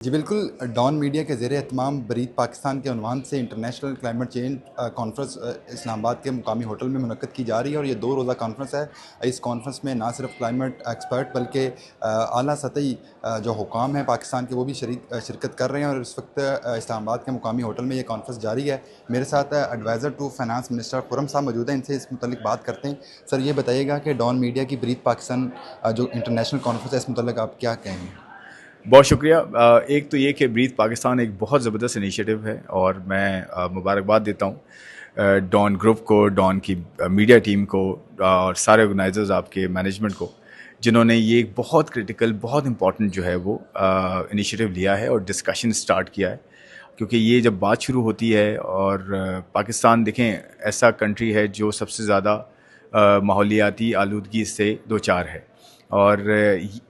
जी बिल्कुल, don media के ज़ेर एहतमाम बरीद पाकिस्तान के उन्वान से international climate change conference Islamabad के मुकामी होटल में मुनक्कद की जा रही है और ये 2 रोज़ा कॉन्फ्रेंस है। इस कॉन्फ्रेंस में ना सिर्फ क्लाइमेट एक्सपर्ट बल्कि आला सतही जो हुकाम हैं पाकिस्तान के वो भी शिरकत कर रहे हैं और इस वक्त इस्लामाबाद के मुकामी होटल में ये कॉन्फ्रेंस जारी है। मेरे साथ adviser to finance minister Khurram साहब मौजूद हैं, इनसे इस मुतल्लिक बात करते हैं। सर ये बताइएगा कि डॉन मीडिया की बरीद पाकिस्तान जो इंटरनेशनल कॉन्फ्रेंस है इस मुतल्लिक आप क्या कहेंगे? बहुत शुक्रिया। एक तो ये कि ब्रीथ पाकिस्तान एक बहुत ज़बरदस्त इनिशिएटिव है और मैं मुबारकबाद देता हूँ डॉन ग्रुप को, डॉन की मीडिया टीम को और सारे ऑर्गेनाइजर्स आपके मैनेजमेंट को, जिन्होंने ये एक बहुत क्रिटिकल, बहुत इंपॉर्टेंट जो है वो इनिशिएटिव लिया है और डिस्कशन स्टार्ट किया है। क्योंकि ये जब बात शुरू होती है और पाकिस्तान देखें ऐसा कंट्री है जो सबसे ज़्यादा माहौलियाती आलूदगी से दो चार है और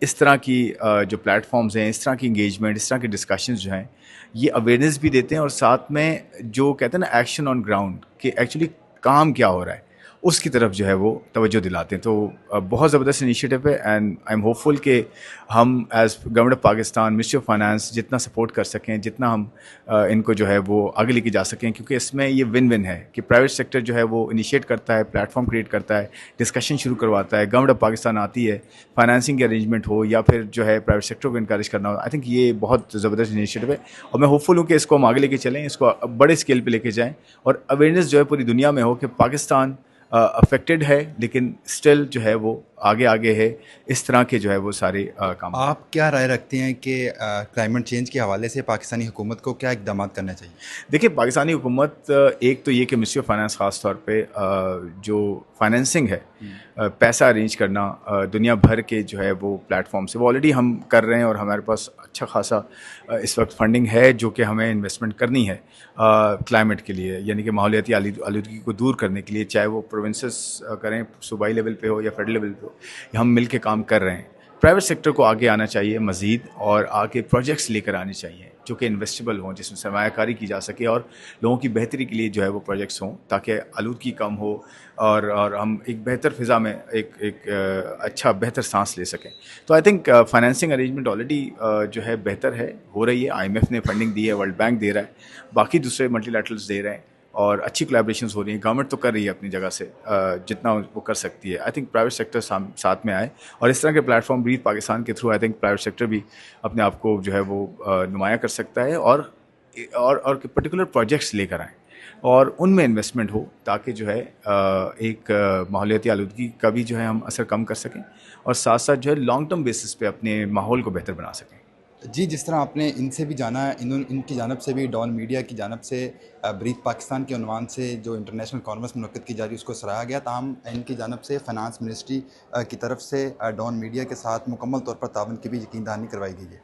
इस तरह की जो प्लेटफॉर्म्स हैं, इस तरह की इंगेजमेंट, इस तरह के डिस्कशंस जो हैं, ये अवेयरनेस भी देते हैं और साथ में जो कहते हैं ना एक्शन ऑन ग्राउंड कि एक्चुअली काम क्या हो रहा है, उसकी तरफ जो है वो तवज्जो दिलाते हैं। तो बहुत ज़बरदस्त इनिशिएटिव है एंड आई एम होपफुल कि हम as government of Pakistan, ministry of finance जितना सपोर्ट कर सकें, जितना हम इनको जो है वो आगे लेके जा सकें, क्योंकि इसमें ये विन विन है कि प्राइवेट सेक्टर जो है वो इनिशिएट करता है, प्लेटफॉर्म क्रिएट करता है, डिस्कशन शुरू करवाता है, गवर्नमेंट ऑफ पाकिस्तान आती है, फाइनेंसिंग की अरेंजमेंट हो या फिर जो है प्राइवेट सेक्टर को इनकरेज करना हो। आई थिंक ये बहुत ज़बरदस्त इनिशिएटिव है और मैं होपफुल हूँ कि इसको हम आगे लेके चलें, इसको बड़े स्केल पे लेके जाएं और अवेयरनेस जो है पूरी दुनिया में हो कि पाकिस्तान अफेक्टेड है लेकिन स्टिल जो है वो आगे आगे है। इस तरह के जो है वो सारे काम। आप क्या राय रखते हैं कि क्लाइमेट चेंज के हवाले से पाकिस्तानी हुकूमत को क्या इकदाम करने चाहिए? देखिए, पाकिस्तानी हुकूमत एक तो ये कि मिनिस्ट्री ऑफ फाइनेंस ख़ास तौर पे जो फाइनेंसिंग है, पैसा अरेंज करना दुनिया भर के जो है वो प्लेटफॉर्म से वो ऑलरेडी हम कर रहे हैं और हमारे पास अच्छा खासा इस वक्त फंडिंग है जो कि हमें इन्वेस्टमेंट करनी है क्लाइमेट के लिए, यानी कि माहौलियाती आलूदगी को दूर करने के लिए, चाहे वो प्रोविंसेस करें, सूबाई लेवल पे हो या फेडरल लेवल पे हो, हम मिल के काम कर रहे हैं। प्राइवेट सेक्टर को आगे आना चाहिए मज़ीद और आगे प्रोजेक्ट्स लेकर आने चाहिए जो कि इन्वेस्टेबल हों, जिसमें सरमायाकारी की जा सके और लोगों की बेहतरी के लिए जो है वो प्रोजेक्ट्स हों, ताकि आलूदगी कम हो और हम एक बेहतर फ़िज़ा में एक अच्छा बेहतर सांस ले सकें। तो I think financing arrangement already जो है बेहतर है, हो रही है। IMF ने फंडिंग दी है, वर्ल्ड बैंक दे रहा है, बाकी दूसरे मल्टीलैटरल्स दे रहे हैं और अच्छी कोलैबोरेशंस हो रही हैं। गवर्नमेंट तो कर रही है अपनी जगह से जितना वो कर सकती है। आई थिंक प्राइवेट सेक्टर साथ में आए और इस तरह के प्लेटफॉर्म ब्रीथ पाकिस्तान के through I think private sector भी अपने आप को जो है वो नुमाया कर सकता है और पर्टिकुलर प्रोजेक्ट्स लेकर आएँ और उनमें इन्वेस्टमेंट हो, ताकि जो है एक माहौलियाती आलूदगी का भी जो है हम असर कम कर सकें और साथ साथ जो है लॉन्ग टर्म बेसिस पे अपने माहौल को बेहतर बना सकें। जी, जिस तरह आपने इनसे भी जाना है, इनकी जानब से भी डॉन मीडिया की जानब से ब्रीथ पाकिस्तान के उन्वान से जो इंटरनेशनल कॉन्फ्रेंस मुनक्कद की जा रही है उसको सराहा गया। ताहम इनकी जानब से फाइनेंस मिनिस्ट्री की तरफ से डॉन मीडिया के साथ मुकम्मल तौर पर ताउन की भी यकीन दहानी करवाई गई है।